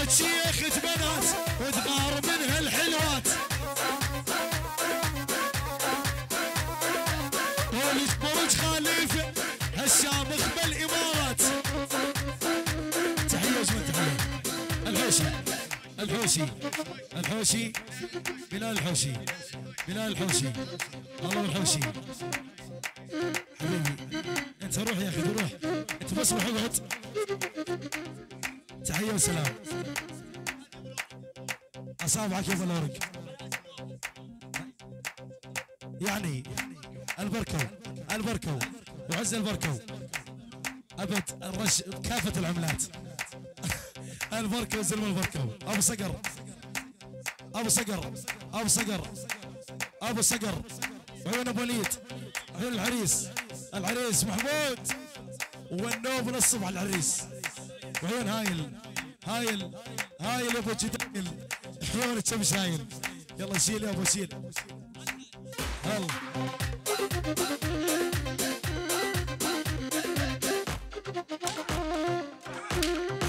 شيخة بنات وتغار منها الحلوات. ولد برج خليفة هالشامخ بالإمارات. تحية وجمال تحية. الحوشي الحوشي الحوشي بلال الحوشي بلال الحوشي الله الحوشي حبيبي. انت روح يا اخي روح انت بس روح اقعد. تحية وسلام. اصابعك يا ابو الورق يعني البركو البركو وعز البركو ابد الرش كافة العملات. البركو زلم البركو ابو صقر ابو صقر ابو صقر ابو صقر عيون ابو وليد عيون العريس العريس محمود والنوم للصبح العريس وعيون هايل هايل هايل يا ابو جدايل عيونك شمس هايل. يلا شيل يا ابو شيل. يلا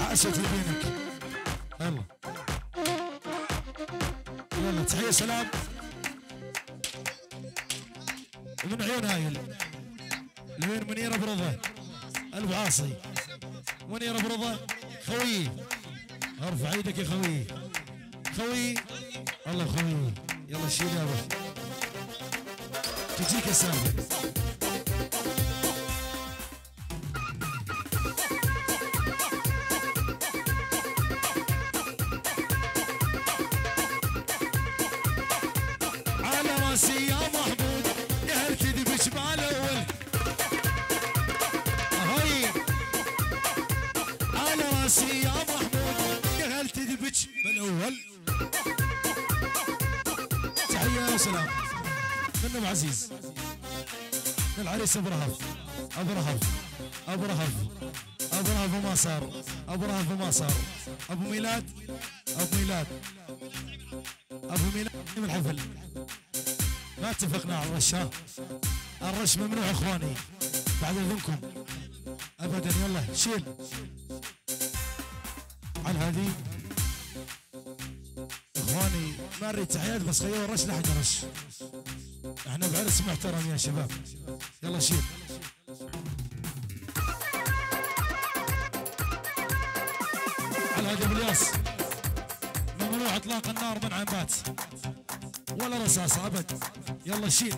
عاشت يمينك. يلا يلا تحية سلام ومن عيون هايل لوين منيرة برضا الب عاصي منيرة برضا خوي ارفع ايدك يا خوي خوي الله خوي. يلا شيل يا ابو تجيك السالفة. على راسي يا محمود يا هل تدبش مع الاول. هاي على راسي يا محمود يا هل تدبش بالاول. تحية وسلام من ابو عزيز من العريس ابو رهف ابو رهف ابو رهف ابو رهف وما صار ابو رهف وما صار ابو ميلاد ابو ميلاد ابو ميلاد من الحفل. ما اتفقنا على الرش. ها الرش ممنوع اخواني بعد اذنكم ابدا. يلا شيل على هذه اخواني. ما اريد تحيات بس خيروا الرش لحق رش. احنا بعرس محترم يا شباب. يلا شيل على هذا بالياس. ممنوع اطلاق النار من عمات ولا رصاصة ابد. يلا شيل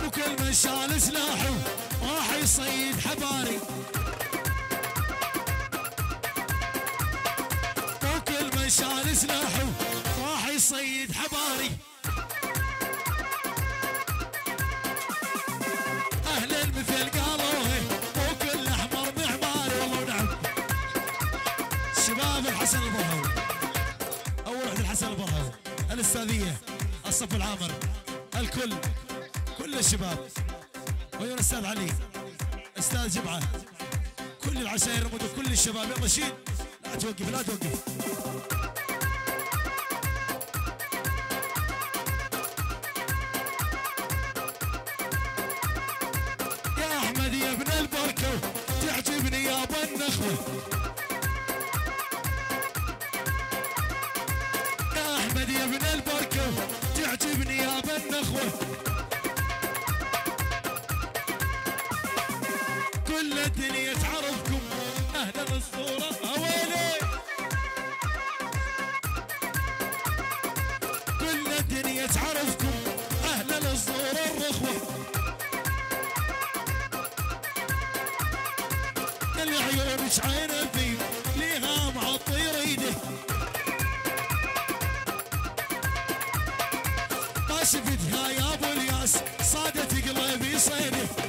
وكل من شال سلاحه راح يصيد حباري. وكل من شال سلاحه راح يصيد حباري. اهلا مثل قالوه وكل احمر معماري. والله ونعم شباب الحسن البرهوي اول وحده الحسن البرهوي الاستاذيه الصف العامر الكل كل الشباب ويون استاذ علي استاذ جمعه كل العشاير كل الشباب. يلا شيل لا توقف لا توقف. يا احمد يا ابن البركه تعجبني يا ابو النخوه. يا احمد يا ابن البركه تعجبني يا ابو النخوه. كل الدنيا تعرفكم اهلا الصورة اويلي. كل الدنيا تعرفكم اهلا الصورة الرخوة. العيون عينه فيه ليها معطير ايده. ما شفتها يا ابو الياس صادت قلبي صيده.